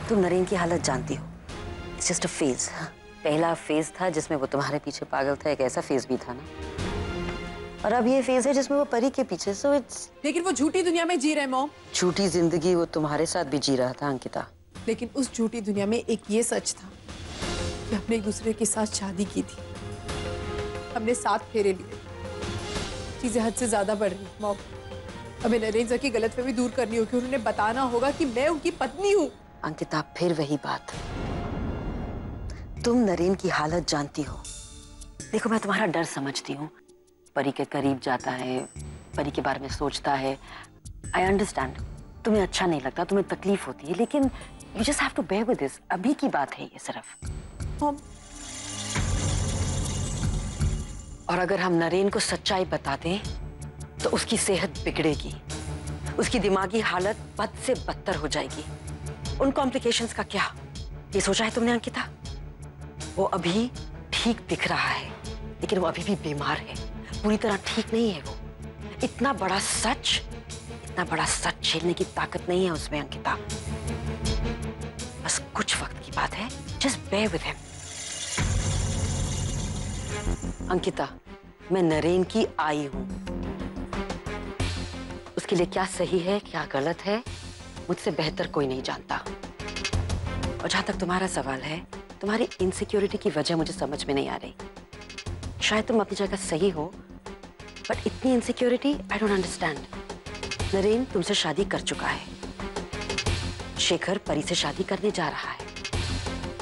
तुम नरेन की हालत जानती हो। It's just a phase. पहला फेज था जिसमें वो तुम्हारे पीछे पागल था, एक ऐसा फेज भी था ना। और अब ये फेज है जिसमें वो परी के पीछे। So it's. लेकिन वो झूठी दुनिया में जी रहे मॉम। झूठी जिंदगी वो तुम्हारे साथ भी जी रहा था अंकिता। लेकिन उस झूठी दुनिया में एक ये सच था कि हमने एक दूसरे के साथ शादी की थी, हमने 7 फेरे लिए। चीजें हद से ज्यादा बढ़ रही मॉम। हमें नरेन सर की गलतफहमी दूर करनी होगी। उन्हें बताना होगा कि मैं उनकी पत्नी हूँ। अंकिता, फिर वही बात। तुम नरेन की हालत जानती हो। देखो, मैं तुम्हारा डर समझती हूँ। परी के करीब जाता है, परी के बारे में सोचता है। I understand. तुम्हें अच्छा नहीं लगता, तुम्हें तकलीफ होती है, लेकिन you just have to bear with this. अभी की बात है ये सिर्फ। और अगर हम नरेन को सच्चाई बता दें तो उसकी सेहत बिगड़ेगी, उसकी दिमागी हालत बद से बदतर हो जाएगी। उन कॉम्प्लिकेशंस का क्या ये सोचा है तुमने अंकिता? वो अभी ठीक दिख रहा है, लेकिन वो अभी भी बीमार है, पूरी तरह ठीक नहीं है। वो इतना बड़ा सच झेलने की ताकत नहीं है उसमें अंकिता। बस कुछ वक्त की बात है। Just bear with him. Ankita, मैं नरेन की आई हूं। उसके लिए क्या सही है, क्या गलत है, मुझसे बेहतर कोई नहीं जानता। और जहां तक तुम्हारा सवाल है, तुम्हारी इनसिक्योरिटी की वजह मुझे समझ में नहीं आ रही। शायद तुम अपनी जगह सही हो, बट इतनी insecurity I don't understand. Naren तुमसे शादी कर चुका है, शेखर परी से शादी करने जा रहा है।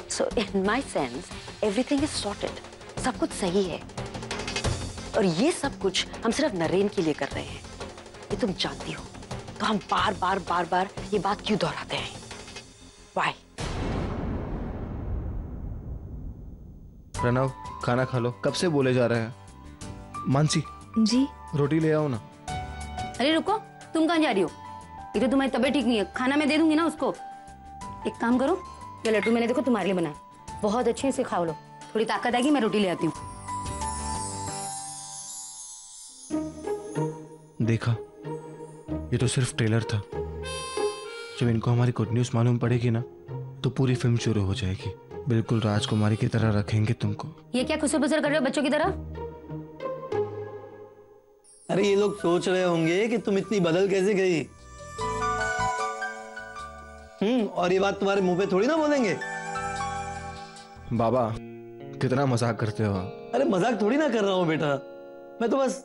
So in my sense everything is sorted. सब कुछ सही है। और ये सब कुछ हम सिर्फ नरेन के लिए कर रहे हैं, ये तुम जानती हो। तो हम बार बार ये बात क्यों दोहराते हैं? Why? प्रणव, खाना खा लो। कब से बोले जा रहे हैं। मानसी जी, रोटी ले आओ ना। अरे रुको, तुम कहाँ जा रही हो? ये तो तुम्हारी तबीयत ठीक नहीं है। खाना मैं दे दूंगी ना उसको। एक काम करो, ये लड्डू मैंने देखो तुम्हारे लिए बनाए, बहुत अच्छे, इसे खाओ लो, थोड़ी ताकत आएगी। मैं रोटी ले आती हूँ। देखा, ये तो सिर्फ ट्रेलर था। जब इनको हमारी गुड न्यूज मालूम पड़ेगी ना, तो पूरी फिल्म शुरू हो जाएगी। बिल्कुल राजकुमारी की तरह रखेंगे तुमको। ये क्या खुसर बुसर कर रहे हो बच्चों की तरह? अरे ये लोग सोच रहे होंगे कि तुम इतनी बदल कैसे गई। और ये बात तुम्हारे मुंह पे थोड़ी ना बोलेंगे। बाबा, कितना मजाक करते हो। अरे मजाक थोड़ी ना कर रहा हूँ बेटा, मैं तो बस।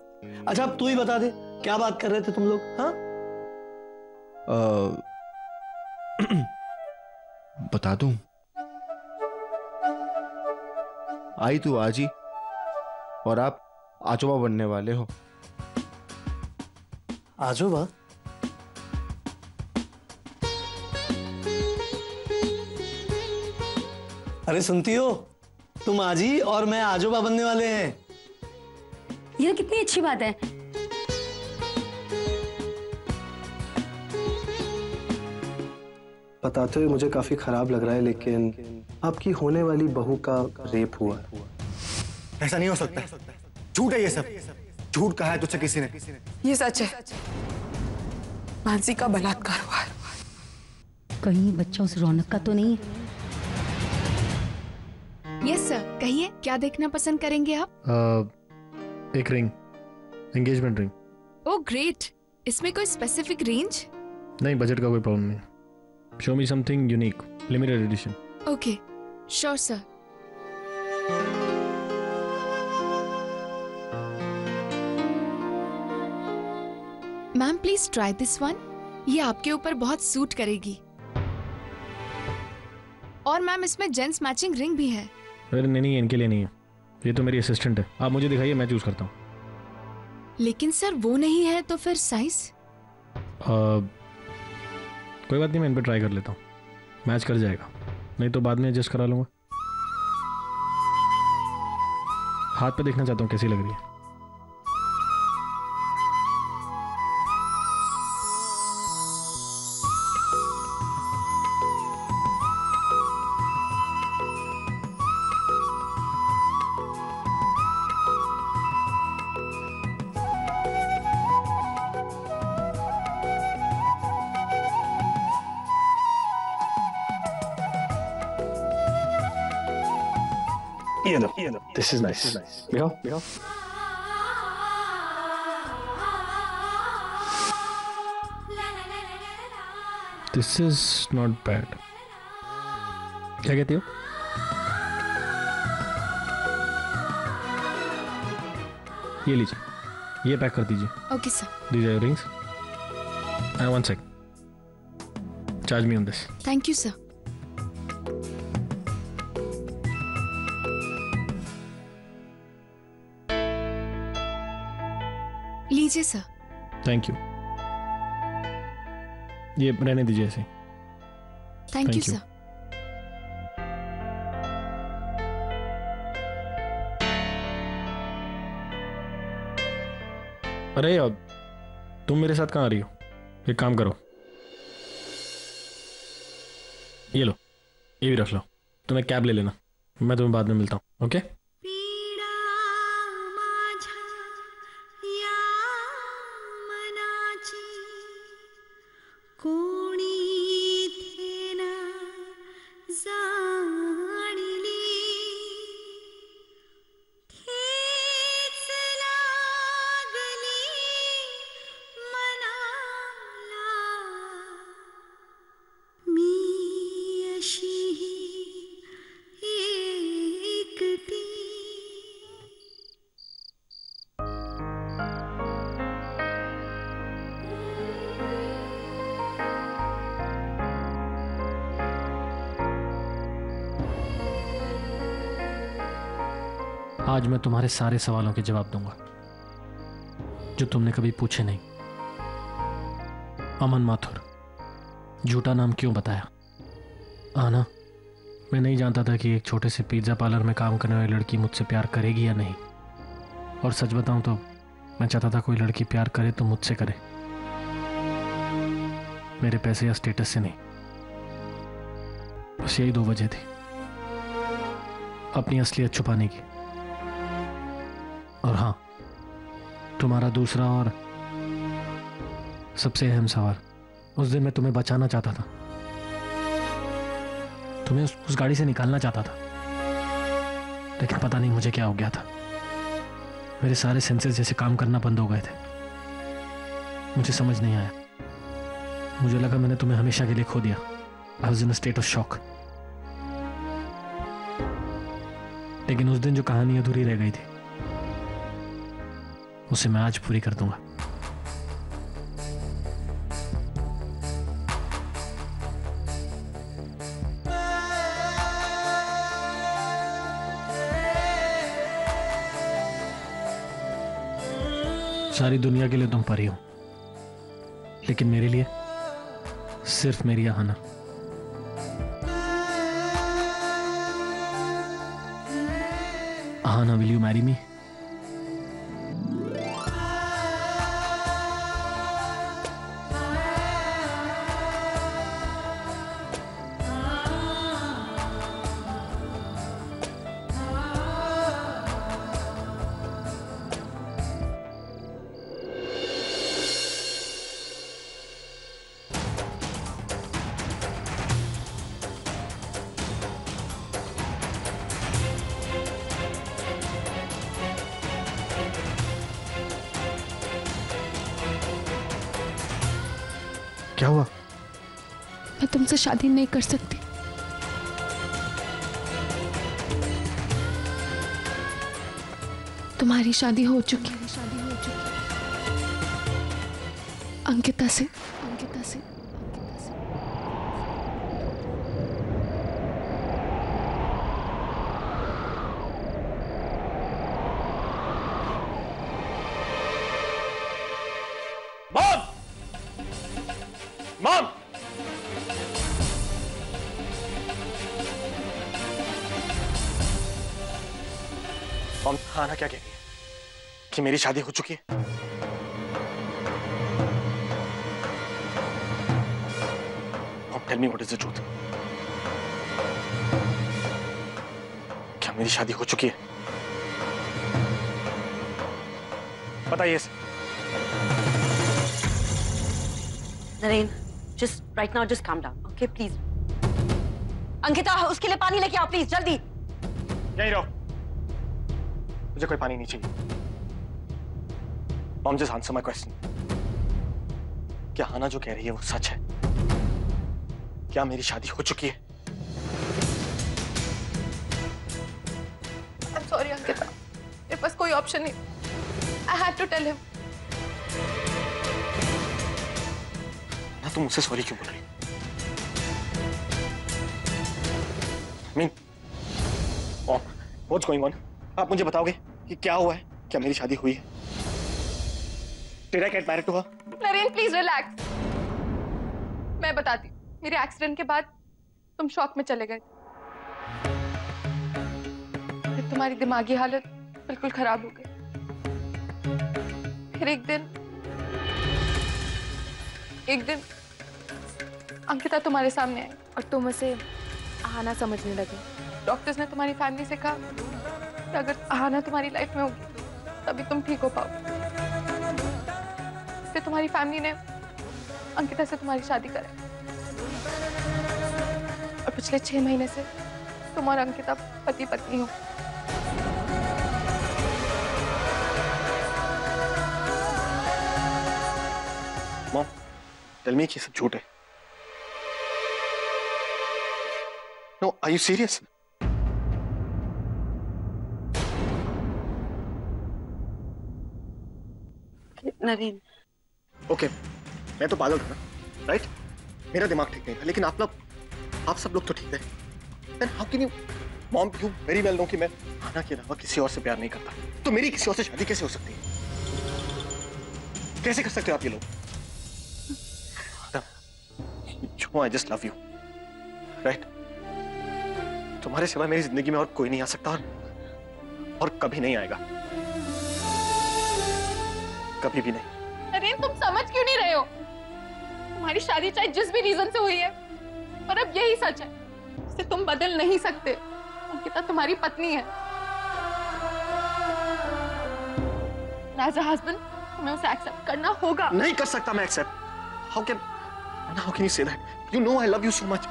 अच्छा अब तू ही बता दे, क्या बात कर रहे थे तुम लोग? हाँ, बता दूं? आई तू आज ही, और आप आजोबा बनने वाले हो। आजोबा? अरे सुनती हो, तुम आजी और मैं आजोबा बनने वाले हैं। ये कितनी अच्छी बात है। बताते हुए मुझे काफी खराब लग रहा है, लेकिन आपकी होने वाली बहू का रेप हुआ। ऐसा नहीं हो सकता, झूठ है ये सब। झूठ कहा है तुझसे किसी ने? ये सच है, मानसी का बलात्कार हुआ है। कहीं बच्चों से रौनक का तो नहीं है? यस सर, कहिए क्या देखना पसंद करेंगे आप? एक ring, engagement ring. Oh great, इसमें कोई स्पेसिफिक रेंज? नहीं, बजट का कोई प्रॉब्लम नहीं। Show me something unique, limited edition. Okay, sure sir. Ma'am please try this one, ये आपके ऊपर बहुत सूट करेगी। और मैम इसमें जेंट्स मैचिंग रिंग भी है। अरे नहीं, इनके लिए नहीं है, ये तो मेरी असिस्टेंट है। आप मुझे दिखाइए, मैं चूज करता हूँ। लेकिन सर वो नहीं है तो फिर साइज? कोई बात नहीं, मैं इन पर ट्राई कर लेता हूँ, मैच कर जाएगा। नहीं तो बाद में एडजस्ट करा लूँगा। हाथ पे देखना चाहता हूँ कैसी लग रही है। ये लो, दिस इज नाइस। दिखाओ दिखाओ। This is not bad. क्या कहती हो? ये लीजिए, ये पैक कर दीजिए। Okay sir. These are your rings. One sec. Charge me on this. Thank you sir. लीजिए सर। Thank you. ये रहने दीजिए ऐसे। Thank you Thank you. Sir. अरे अब तुम मेरे साथ कहाँ आ रही हो? एक काम करो, ये लो, ये भी रख लो। तुम्हें कैब ले लेना, मैं तुम्हें बाद में मिलता हूँ। ओके? आज मैं तुम्हारे सारे सवालों के जवाब दूंगा जो तुमने कभी पूछे नहीं। अमन माथुर, झूठा नाम क्यों बताया? आना, मैं नहीं जानता था कि एक छोटे से पिज्ज़ा पार्लर में काम करने वाली लड़की मुझसे प्यार करेगी या नहीं। और सच बताऊं तो मैं चाहता था कोई लड़की प्यार करे तो मुझसे करे, मेरे पैसे या स्टेटस से नहीं। बस यही 2 वजह थी, अपनी असलियत छुपाने की। और हाँ, तुम्हारा दूसरा और सबसे अहम सवाल, उस दिन मैं तुम्हें बचाना चाहता था, तुम्हें उस गाड़ी से निकालना चाहता था, लेकिन पता नहीं मुझे क्या हो गया था। मेरे सारे सेंसेस जैसे काम करना बंद हो गए थे। मुझे समझ नहीं आया, मुझे लगा मैंने तुम्हें हमेशा के लिए खो दिया। I was in a state of shock. लेकिन उस दिन जो कहानी अधूरी रह गई थी उसे मैं आज पूरी कर दूंगा। सारी दुनिया के लिए तुम परी हो, लेकिन मेरे लिए सिर्फ मेरी Aahana. Aahana, will you marry me? क्या हुआ? मैं तुमसे शादी नहीं कर सकती। तुम्हारी शादी हो चुकी है अंकिता से। मॉम! मॉम, आना क्या कह रही है? कि मेरी शादी हो चुकी है? Mom, tell me what is the truth. क्या मेरी शादी हो चुकी है? बताइए इसे। Naren, just right now, just calm down, okay, please. Ankita, उसके लिए पानी लेके आओ, प्लीज, जल्दी। यहीं रहो, मुझे कोई पानी नहीं चाहिए। Mom just answer my question. क्या हाना जो कह रही है वो सच है? क्या मेरी शादी हो चुकी है? I'm sorry अंकिता, मेरे पास कोई ऑप्शन नहीं। I had to tell him। ना तुम मुझसे सॉरी क्यों बोल रही? What's going on? आप मुझे बताओगे कि क्या हुआ है? क्या मेरी शादी हुई है? Did I get married to her? Naren please relax. मैं बताती, मेरे एक्सीडेंट के बाद तुम शॉक में चले गए। फिर तुम्हारी दिमागी हालत बिल्कुल खराब हो गई। फिर एक दिन अंकिता तुम्हारे सामने आई और तुम उसे आहाना समझने लगे। डॉक्टर्स ने तुम्हारी फैमिली से कहा कि अगर आहाना तुम्हारी लाइफ में होगी तभी तुम ठीक हो पाओ। इसलिए तुम्हारी फैमिली ने अंकिता से तुम्हारी शादी कराई और पिछले 6 महीने से तुम और अंकिता पति पत्नी हो। मॉम, टेल मी कि सब झूठ है। No, are you serious? Naren, okay, मैं तो पागल था ना, राइट? मेरा दिमाग ठीक नहीं था, लेकिन आप सब लोग तो ठीक है। Then how can you, mom, you very well know कि मैं हाना के अलावा किसी और से प्यार नहीं करता। तो मेरी किसी और से शादी कैसे हो सकती है? कैसे कर सकते हो आप ये लोग? I just love you, right? तुम्हारे सिवा मेरी जिंदगी में और कोई नहीं आ सकता और कभी नहीं आएगा, कभी भी नहीं। नरेन, तुम समझ क्यों नहीं रहे हो? तुम्हारी शादी चाहे जिस भी रीजन से हुई है, पर अब यही सच है, इसे तुम बदल नहीं सकते। अंकिता तुम्हारी पत्नी है। एज अ हस्बैंड तुम्हें उसे एक्सेप्ट करना होगा। नहीं कर सकता मैं accept. How can you say that? You know I love you so much.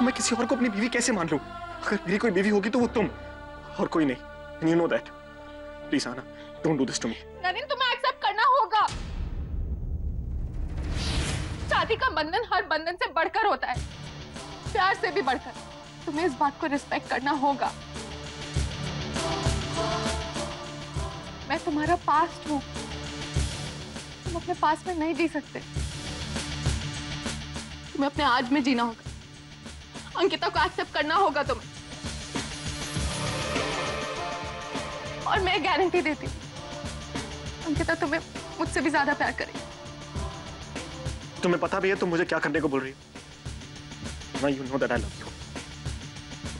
मैं किसी और को अपनी बीवी कैसे मान लूं? अगर मेरी कोई बीवी होगी तो वो तुम, और कोई नहीं। And you know that. Please Hana, don't do this to me. Naren, तुम्हें एक्सेप्ट करना होगा। शादी का बंधन हर बंधन से बढ़कर होता है, प्यार से भी बढ़कर। तुम्हें इस बात को रिस्पेक्ट करना होगा। मैं तुम्हारा पास्ट हूं, तुम अपने पास्ट में नहीं जी सकते। तुम्हें अपने आज में जीना होगा। अंकिता को एक्सेप्ट करना होगा तुम्हें। और मैं गारंटी देती हूँ, अंकिता तुम्हें मुझसे भी ज्यादा प्यार करेगी। तुम्हें पता भी है तुम मुझे क्या करने को बोल रही हो? Now you know that I love you.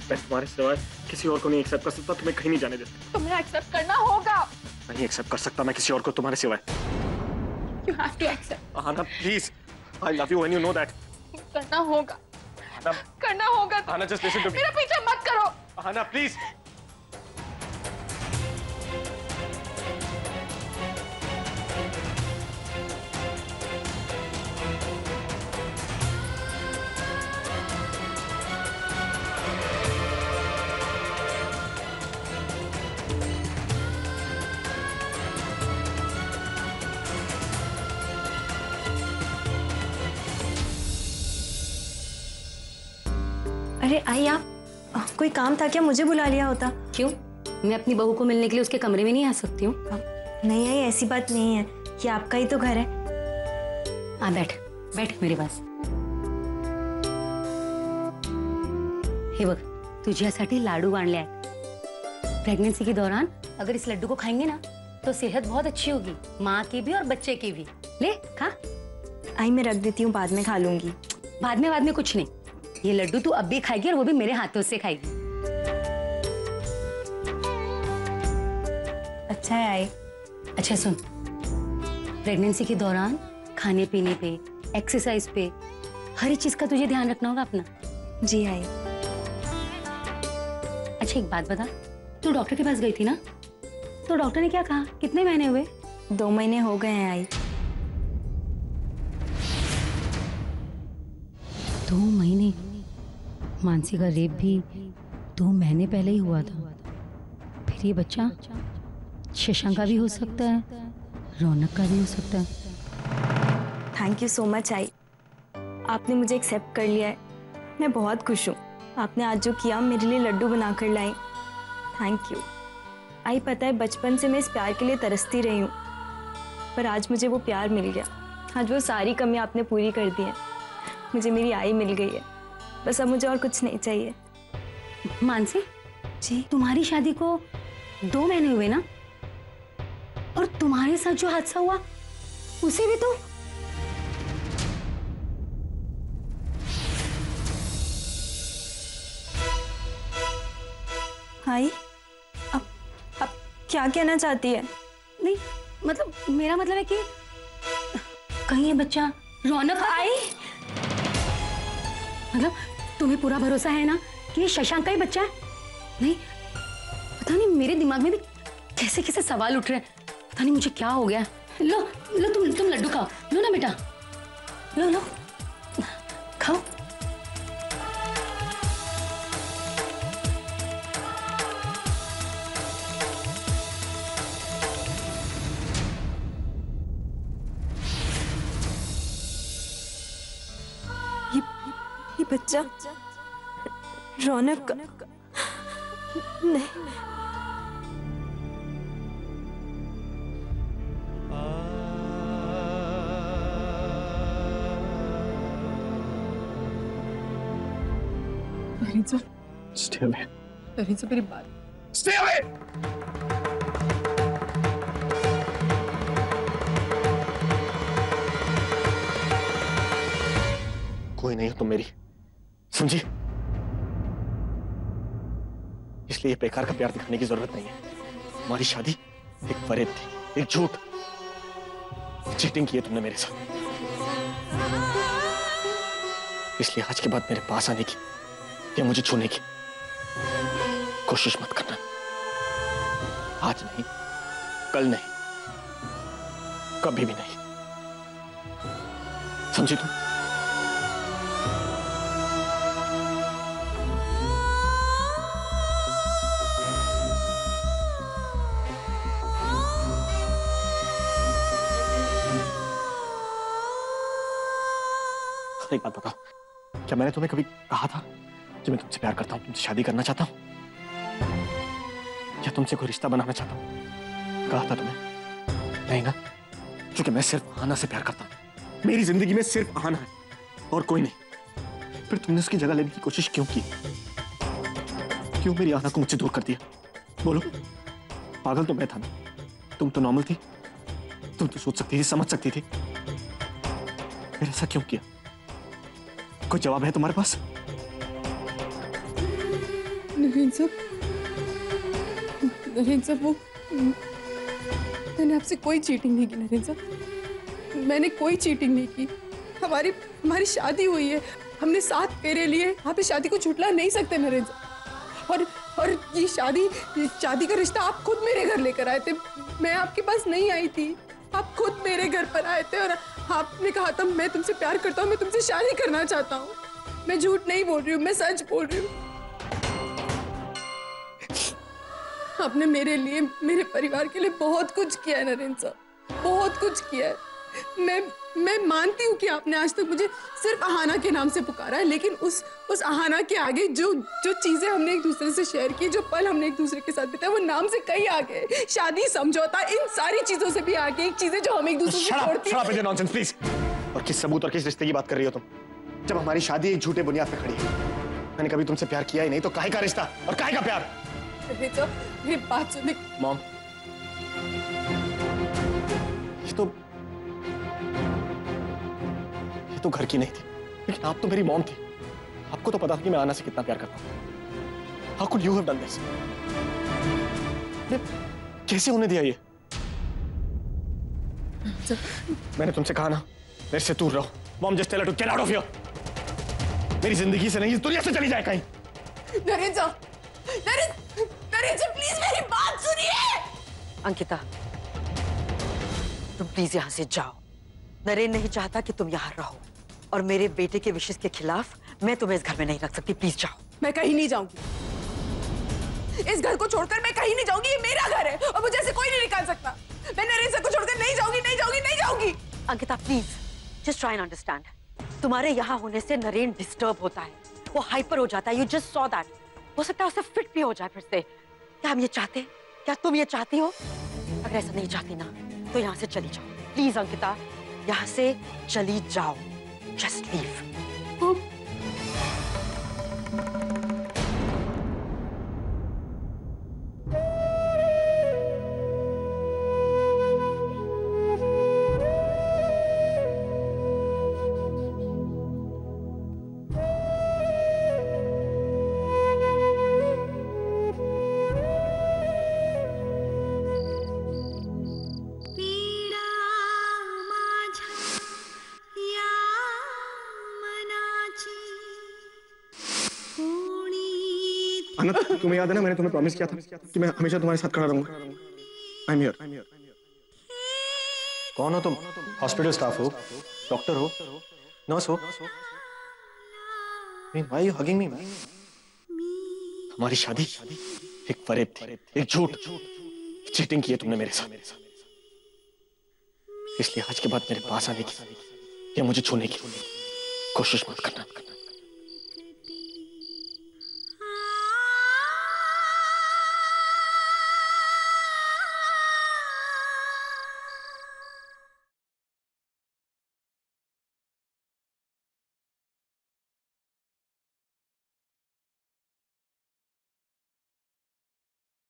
मैं तुम्हारे सिवाय किसी और को नहीं एक्सेप्ट कर सकता, तुम्हें कहीं नहीं जाने देता। तुम्हें एक्सेप्ट करना होगा। नहीं एक्सेप्ट कर सकता मैं किसी और को तुम्हारे सिवाय। You have to accept. Hana, please. I love you and you know that. करना होगा। Hana, करना होगा। Hana, just listen to me. मेरा पीछे मत करो। Hana, please. अरे आई आप, कोई काम था क्या? मुझे बुला लिया होता। क्यों? मैं अपनी बहू को मिलने के लिए उसके कमरे में नहीं आ सकती हूँ? नहीं आई, ऐसी बात नहीं है, ये आपका ही तो घर है। आ बैठ बैठ मेरे पास। हे बघ, तुझ्यासाठी लाडू आणले आहेत। प्रेग्नेंसी के दौरान अगर इस लड्डू को खाएंगे ना तो सेहत बहुत अच्छी होगी, माँ की भी और बच्चे की भी। ले खा। आई मैं रख देती हूँ, बाद में खा लूंगी। बाद में कुछ नहीं, ये लड्डू तू अब भी खाएगी और वो भी मेरे हाथों से खाएगी। अच्छा है आई। अच्छा सुन, प्रेगनेंसी के दौरान खाने पीने पे, एक्सरसाइज पे, हर एक चीज का तुझे ध्यान रखना होगा अपना। जी आई। अच्छा एक बात बता, तू डॉक्टर के पास गई थी ना, तो डॉक्टर ने क्या कहा? कितने महीने हुए? 2 महीने हो गए हैं आई। 2 महीने? मानसी का रेप भी 2 महीने पहले ही हुआ था, फिर फिर ये बच्चा शशांक का भी हो सकता है, रौनक का भी हो सकता है। Thank you so much I, आपने मुझे एक्सेप्ट कर लिया है। मैं बहुत खुश हूँ। आपने आज जो किया मेरे लिए लड्डू बना कर लाई, थैंक यू। आई पता है बचपन से मैं इस प्यार के लिए तरसती रही हूँ, पर आज मुझे वो प्यार मिल गया। आज वो सारी कमी आपने पूरी कर दी है। मुझे मेरी आई मिल गई है, बस अब मुझे और कुछ नहीं चाहिए। मानसी जी तुम्हारी शादी को 2 महीने हुए ना, और तुम्हारे साथ जो हादसा हुआ उसे भी तो आई, अब क्या कहना चाहती है? नहीं, मतलब मेरा मतलब है कि कहीं ये बच्चा रौनक आई, मतलब तुम्हें पूरा भरोसा है ना कि ये शशांक का ही बच्चा है? नहीं, पता नहीं मेरे दिमाग में भी कैसे कैसे सवाल उठ रहे हैं। पता नहीं मुझे क्या हो गया। लो लो तुम लड्डू खाओ, लो ना बेटा, लो लो खाओ। ये बच्चा रौनक का नहीं। Naren sir, Stay away. Naren sir मेरी बात। Stay away. कोई नहीं हो तुम मेरी, समझी? इसलिए बेकार का प्यार दिखाने की जरूरत नहीं है। हमारी शादी एक फरेब थी, एक झूठ। चीटिंग की है तुमने मेरे साथ, इसलिए आज के बाद मेरे पास आने की या मुझे छूने की कोशिश मत करना। आज नहीं, कल नहीं, कभी भी नहीं, समझी तुम? एक बात बताओ, क्या मैंने तुम्हें कभी कहा था कि मैं तुमसे प्यार करता हूं, तुमसे शादी करना चाहता हूं, या तुमसे कोई रिश्ता बनाना चाहता हूं? कहा था तुम्हें? नहीं ना, क्योंकि मैं सिर्फ आहाना से प्यार करता हूं। मेरी जिंदगी में सिर्फ आहाना है और कोई नहीं। फिर तुमने उसकी जगह लेने की कोशिश क्यों की? क्यों मेरी आहाना को मुझसे दूर कर दिया? बोलो, पागल तो मैं था ना, तुम तो नॉर्मल थी, तुम तो सोच सकती थी, समझ सकती थी। फिर ऐसा क्यों किया? कोई जवाब है तुम्हारे पास? नरेन साहब वो मैंने आपसे कोई चीटिंग नहीं की। नरेन साहब, मैंने कोई चीटिंग नहीं की। हमारी शादी हुई है, हमने 7 फेरे लिए। आप इस शादी को झुठला नहीं सकते नरेन साहब। और ये शादी का रिश्ता आप खुद मेरे घर लेकर आए थे, मैं आपके पास नहीं आई थी। आप खुद मेरे घर पर आए थे और आपने कहा था मैं तुमसे प्यार करता हूँ, मैं तुमसे शादी करना चाहता हूँ। मैं झूठ नहीं बोल रही हूँ, मैं सच बोल रही हूँ। आपने मेरे लिए, मेरे परिवार के लिए बहुत कुछ किया है नरेन साहब, बहुत कुछ किया है। मैं मानती हूँ कि आपने आज तक मुझे सिर्फ आहाना के नाम से पुकारा है, लेकिन उस आहाना के आगे जो चीजें हमने एक दूसरे से शेयर की, जो पल हमने एक दूसरे के साथ बिताए, वो नाम से कहीं आगे। शादी, समझौता, इन सारी चीजों से भी आगे एक चीजें जो हमें एक दूसरे से जोड़ती है। Nonsense please. और किस सबूत और किस रिश्ते की बात कर रही हो तुम, जब हमारी शादी एक झूठे बुनियाद पे खड़ी है? मैंने कभी तुमसे प्यार किया ही नहीं, तो काहे का रिश्ता और काहे का प्यार? मेरी बात सुनिए। मॉम, ये तो घर की नहीं थी, लेकिन आप तो मेरी मॉम थी। आपको तो पता था कि मैं आना से कितना प्यार करता हूं। How could you have done this? कैसे होने दिया ये? मैंने तुमसे कहा ना, मेरे से दूर रहो। Mom, just tell her to get out of here. मेरी जिंदगी से नहीं, इस दुनिया से चली जाए कहीं। नरेन साहब, प्लीज मेरी बात सुनिए। अंकिता, तुम प्लीज यहाँ से जाओ। नरेन नहीं चाहता कि तुम यहाँ रहो, और मेरे बेटे के विशेष के खिलाफ मैं तुम्हें इस घर में नहीं रख सकती। प्लीज जाओ। मैं कहीं नहीं जाऊंगी। इस घर को छोड़कर मैं कहीं नहीं जाऊंगी, ये मेरा घर है और मुझे ऐसे कोई नहीं निकाल सकता। मैं नरेन सर को छोड़कर नहीं जाऊंगी, नहीं जाऊंगी, नहीं जाऊंगी। Ankita please just try and understand. तुम्हारे यहाँ होने से नरेन डिस्टर्ब होता है, वो हाइपर हो जाता है। You just saw that. हो सकता है उसे फिट भी हो जाए फिर से। क्या हम ये चाहते? क्या तुम ये चाहती हो? अगर ऐसा नहीं चाहती ना तो यहाँ से चली जाओ प्लीज अंकिता, यहाँ से चली जाओ। Just leave. आनंद, तुम्हें याद है ना मैंने तुम्हें प्रॉमिस किया था कि मैं हमेशा तुम्हारे साथ खड़ा रहूंगा। I am here. कौन हो तुम? हॉस्पिटल स्टाफ हो? डॉक्टर हो? नर्स हो? व्हाई यू हगिंग मी? हमारी शादी एक फरेब थी, एक झूठ। चीटिंग की है तुमने मेरे साथ, इसलिए आज के बाद मेरे पास आने की या मुझे छूने की कोशिश मत करना।